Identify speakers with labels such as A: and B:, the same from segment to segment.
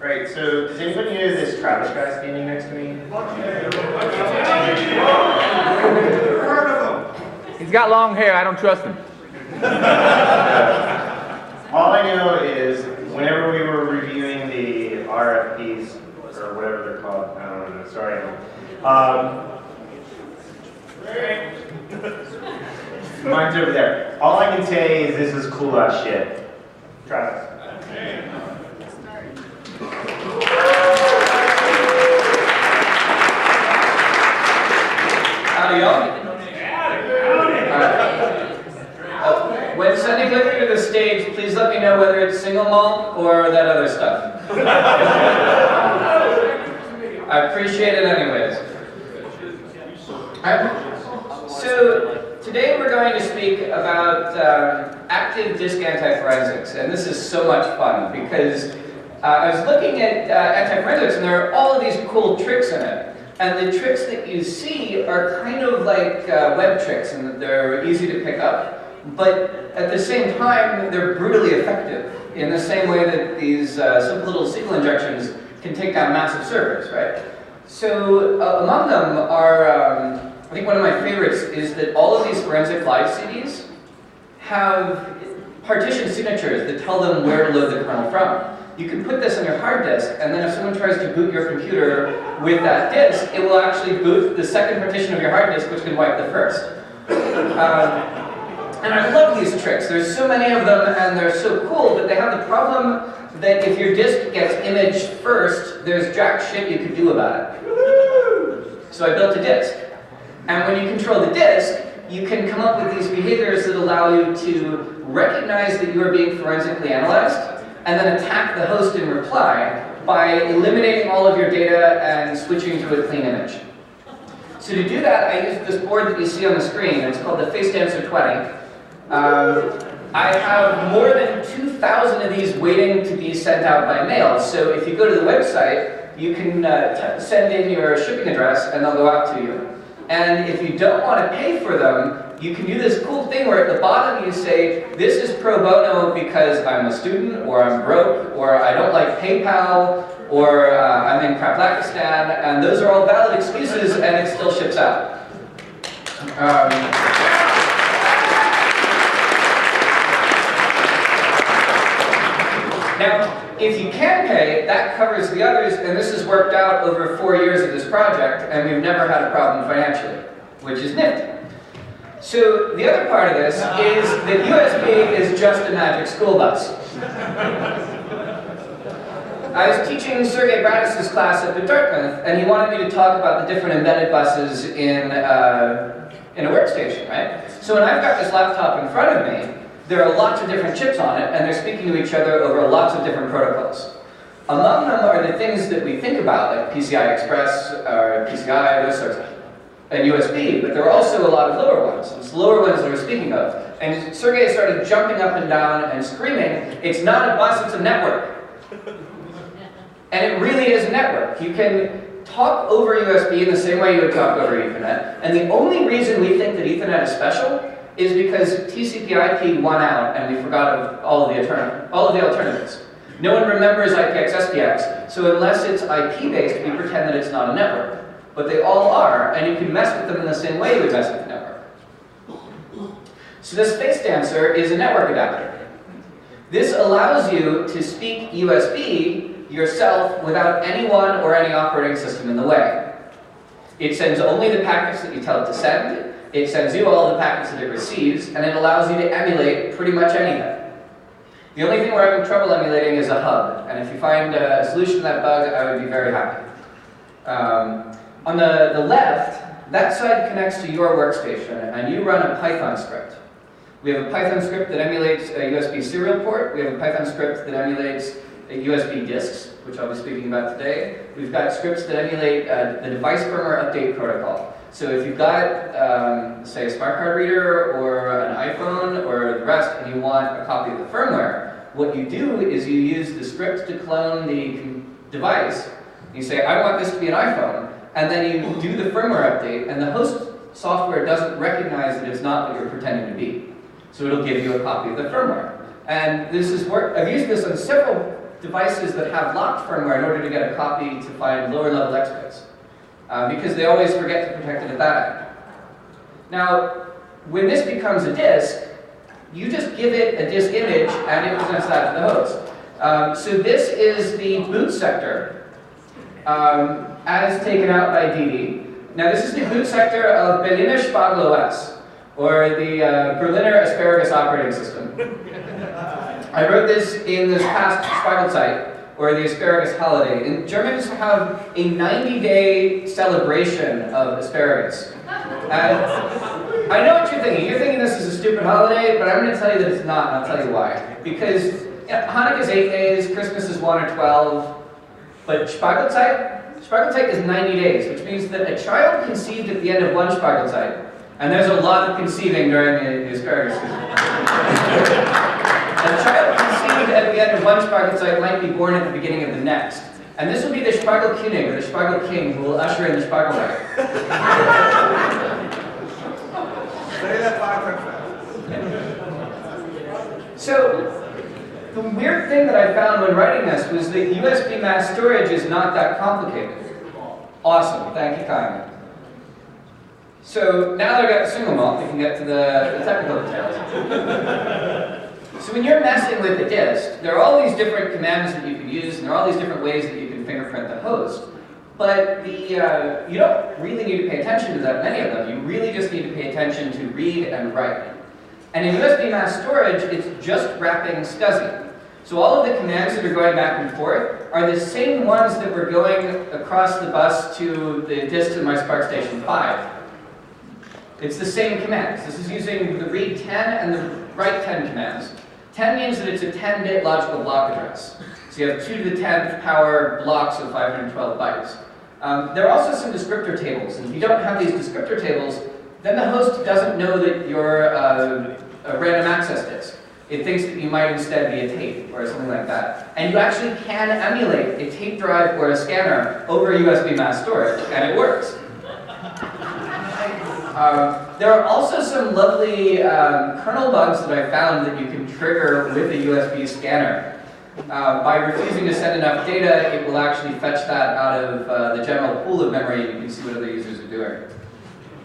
A: Right, so does anybody know this Travis guy standing next to me?
B: He's got long hair, I don't trust him.
A: All I know is whenever we were reviewing the RFPs, or whatever they're called, I don't know, sorry. Mine's over there. All I can say is this is cool as shit. Travis.
C: Howdy, y'all. When sending liquor to the stage, please let me know whether it's single malt or that other stuff. I appreciate it anyways. So today we're going to speak about active disk antiforensics, and this is so much fun because I was looking at antiforensics and there are all of these cool tricks in it. And the tricks that you see are kind of like web tricks in that they're easy to pick up. But at the same time, they're brutally effective in the same way that these simple little SQL injections can take down massive servers, right? So among them are, I think one of my favorites is that all of these forensic live CDs have partition signatures that tell them where to load the kernel from. You can put this on your hard disk, and then if someone tries to boot your computer with that disk, it will actually boot the second partition of your hard disk, which can wipe the first. And I love these tricks. There's so many of them, and they're so cool, but they have the problem that if your disk gets imaged first, there's jack shit you could do about it. So I built a disk. And when you control the disk, you can come up with these behaviors that allow you to recognize that you are being forensically analyzed, and then attack the host in reply by eliminating all of your data and switching to a clean image. So to do that, I used this board that you see on the screen. It's called the Facedancer 20. I have more than 2,000 of these waiting to be sent out by mail. So if you go to the website, you can send in your shipping address and they'll go out to you. And if you don't want to pay for them, you can do this cool thing where at the bottom you say, this is pro bono because I'm a student, or I'm broke, or I don't like PayPal, or I'm in Pakistan, and those are all valid excuses, and it still ships out. Now, if you can pay, that covers the others, and this has worked out over 4 years of this project, and we've never had a problem financially, which is nifty. So the other part of this is that USB is just a magic school bus. I was teaching Sergey Bradis's class up at Dartmouth, and he wanted me to talk about the different embedded buses in a workstation, right? So when I've got this laptop in front of me, there are lots of different chips on it, and they're speaking to each other over lots of different protocols. Among them are the things that we think about, like PCI Express, or PCI, those sorts of things. And USB, but there are also a lot of lower ones. It's the lower ones that we're speaking of. And Sergey started jumping up and down and screaming, it's not a bus, it's a network. And it really is a network. You can talk over USB in the same way you would talk over Ethernet. And the only reason we think that Ethernet is special is because TCP/IP won out and we forgot of all of the alternatives. No one remembers IPX SPX, so unless it's IP-based, we pretend that it's not a network. But they all are, and you can mess with them in the same way you would mess with a network. So this Facedancer is a network adapter. This allows you to speak USB yourself without anyone or any operating system in the way. It sends only the packets that you tell it to send, it sends you all the packets that it receives, and it allows you to emulate pretty much anything. The only thing we're having trouble emulating is a hub, and if you find a solution to that bug, I would be very happy. On the left, that side connects to your workstation, and you run a Python script. We have a Python script that emulates a USB serial port. We have a Python script that emulates USB disks, which I'll be speaking about today. We've got scripts that emulate the device firmware update protocol. So if you've got, say, a smart card reader or an iPhone or the rest, and you want a copy of the firmware, what you do is you use the script to clone the device. You say, I want this to be an iPhone. And then you do the firmware update, and the host software doesn't recognize that it's not what you're pretending to be. So it'll give you a copy of the firmware. And this is I've used this on several devices that have locked firmware in order to get a copy to find lower level exploits, because they always forget to protect it at that end. Now, when this becomes a disk, you just give it a disk image and it presents that to the host. So this is the boot sector as taken out by DD. Now this is the boot sector of Berliner Spargel OS, or the Berliner Asparagus operating system. I wrote this in this past Spargel site, or the Asparagus holiday. And Germans have a 90-day celebration of asparagus. And I know what you're thinking. You're thinking this is a stupid holiday, but I'm going to tell you that it's not, and I'll tell you why. Because Hanukkah is 8 days, Christmas is 1 or 12, but Spargelzeit is 90 days, which means that a child conceived at the end of one Spargelzeit, and there's a lot of conceiving during the asparagus season. A child conceived at the end of one Spargelzeit might be born at the beginning of the next. And this will be the Spargelkönig, or the Spargel King, who will usher in the Spargelwetter.
D: Say that 5 times fast.
C: So, the weird thing that I found when writing this was that USB mass storage is not that complicated. Awesome, thank you kindly. So, now that I've got the single malt, we can get to the technical details. So when you're messing with the disk, there are all these different commands that you can use, and there are all these different ways that you can fingerprint the host. But you don't really need to pay attention to that many of them. You really just need to pay attention to read and write. And in USB mass storage, it's just wrapping SCSI. So all of the commands that are going back and forth are the same ones that were going across the bus to the disks in my SPARC Station 5. It's the same commands. This is using the read 10 and the write 10 commands. 10 means that it's a 10-bit logical block address. So you have 2 to the 10th power blocks of 512 bytes. There are also some descriptor tables, and if you don't have these descriptor tables, then the host doesn't know that you're a random access disk. It thinks that you might instead be a tape or something like that. And you actually can emulate a tape drive or a scanner over USB mass storage, and it works. There are also some lovely kernel bugs that I found that you can trigger with a USB scanner. By refusing to send enough data, it will actually fetch that out of the general pool of memory, and you can see what other users are doing.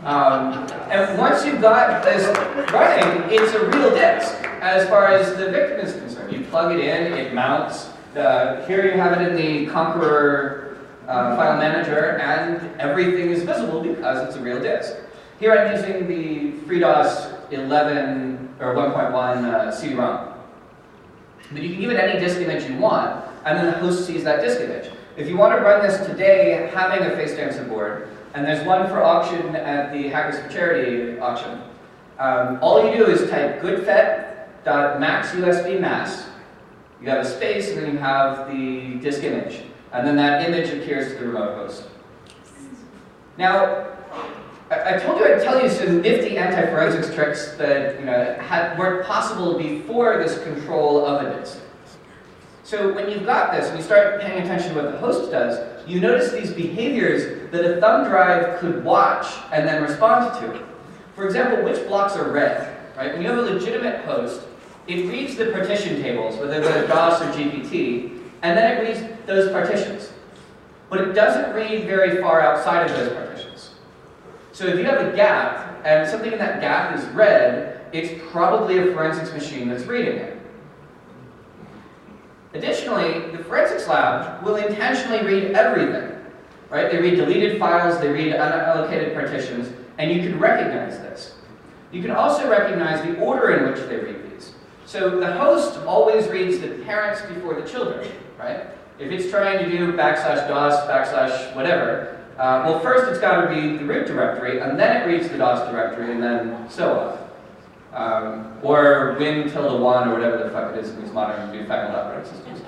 C: And once you've got this running, it's a real disk as far as the victim is concerned. You plug it in, it mounts. Here you have it in the Conqueror file manager, and everything is visible because it's a real disk. Here I'm using the FreeDOS 11 or 1.1 CD-ROM. But you can give it any disk image you want, and then the host sees that disk image. If you want to run this today, having a Facedancer board, and there's one for auction at the Hackers for Charity auction, all you do is type goodfet.maxusbmass. You have a space, and then you have the disk image, and then that image appears to the remote host. Now, I told you I'd tell you some nifty anti-forensics tricks that weren't possible before this control of a disk. So when you've got this, and you start paying attention to what the host does, you notice these behaviors that a thumb drive could watch and then respond to. For example, which blocks are read? Right? When you have a legitimate host, it reads the partition tables, whether they're DOS or GPT, and then it reads those partitions. But it doesn't read very far outside of those partitions. So if you have a gap, and something in that gap is read, it's probably a forensics machine that's reading it. Additionally, the forensics lab will intentionally read everything. Right? They read deleted files, they read unallocated partitions, and you can recognize this. You can also recognize the order in which they read these. So the host always reads the parents before the children, right? If it's trying to do /DOS, /whatever, well, first it's got to read the root directory, and then it reads the DOS directory, and then so on. Or win_1, or whatever the fuck it is in these modern newfangled operating systems.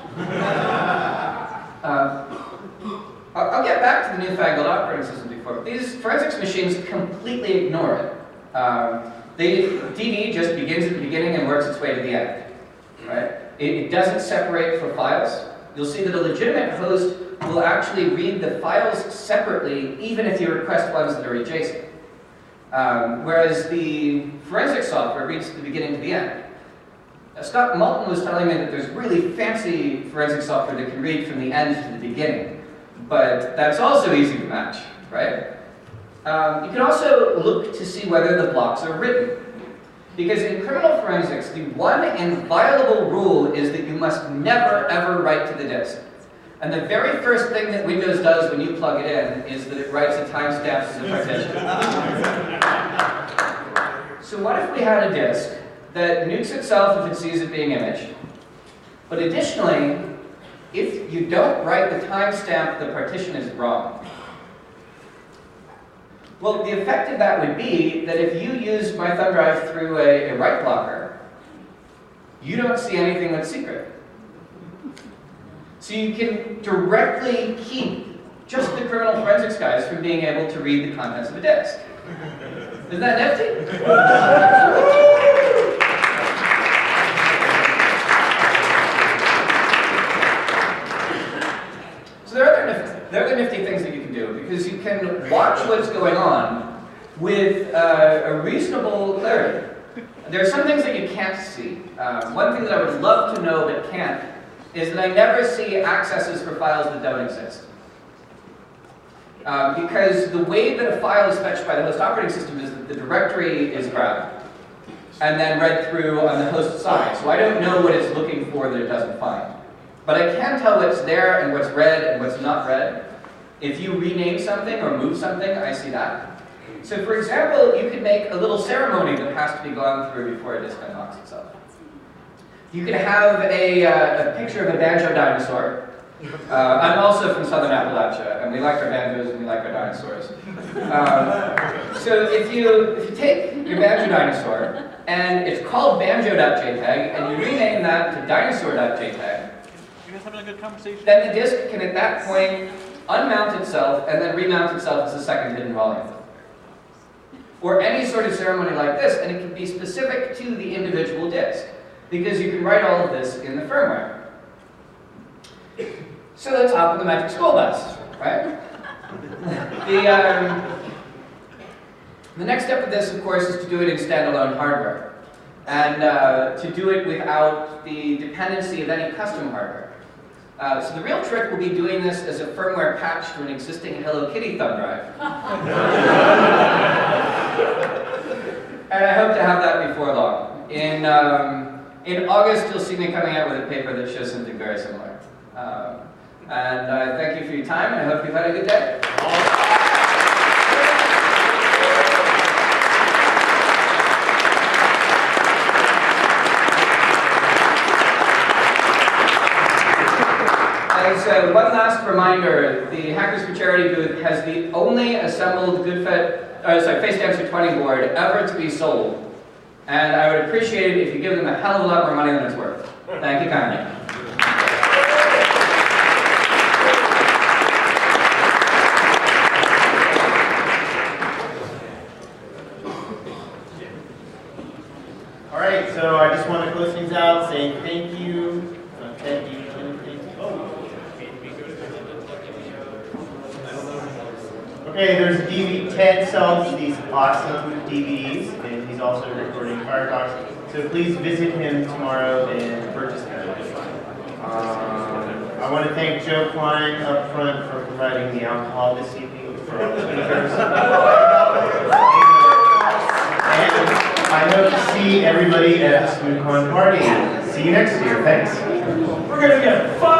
C: I'll get back to the newfangled operating system before. These forensics machines completely ignore it. DD just begins at the beginning and works its way to the end. Right? It doesn't separate for files. You'll see that a legitimate host will actually read the files separately, even if you request ones that are adjacent. Whereas the forensic software reads the beginning to the end. Scott Moulton was telling me that there's really fancy forensic software that can read from the end to the beginning, but that's also easy to match, right? You can also look to see whether the blocks are written. Because in criminal forensics, the one inviolable rule is that you must never, ever write to the disk. And the very first thing that Windows does when you plug it in is that it writes a timestamp to the partition. So what if we had a disk that nukes itself if it sees it being imaged? But additionally, if you don't write the timestamp, the partition is wrong. Well, the effect of that would be that if you use my thumb drive through a write blocker, you don't see anything that's secret. So you can directly keep just the criminal forensics guys from being able to read the contents of a disk. Isn't that nifty? So there are the nifty things that you can do, because you can watch what's going on with a reasonable clarity. There are some things that you can't see. One thing that I would love to know but can't is that I never see accesses for files that don't exist. Because the way that a file is fetched by the host operating system is that the directory is grabbed and then read through on the host side. So I don't know what it's looking for that it doesn't find. But I can tell what's there and what's read and what's not read. If you rename something or move something, I see that. So for example, you could make a little ceremony that has to be gone through before a disk unlocks itself. You could have a picture of a banjo dinosaur. I'm also from Southern Appalachia, and we like our banjos and we like our dinosaurs. So if you take your banjo dinosaur, and it's called banjo.jpg, and you rename that to dinosaur.jpg, then the disk can at that point unmount itself and then remount itself as a second hidden volume. Or any sort of ceremony like this, and it can be specific to the individual disk, because you can write all of this in the firmware. So let's hop on the magic school bus, right? The next step of this, of course, is to do it in standalone hardware, and to do it without the dependency of any custom hardware. So the real trick will be doing this as a firmware patch to an existing Hello Kitty thumb drive. And I hope to have that before long. In August, you'll see me coming out with a paper that shows something very similar. And thank you for your time, and I hope you've had a good day. And one last reminder, the Hackers for Charity booth has the only assembled Facedancer 20 board ever to be sold. And I would appreciate it if you give them a hell of a lot more money than it's worth. Thank you kindly.
A: All right, so I just want to close things out saying thank you. Thank you. Okay, there's Ted sells these awesome DVDs, and he's also recording Firefox. So please visit him tomorrow and purchase them. I want to thank Joe Klein up front for providing the alcohol this evening for all the speakers. And I hope to see everybody at the SmoothCon party. See you next year. Thanks.
E: We're going to get 5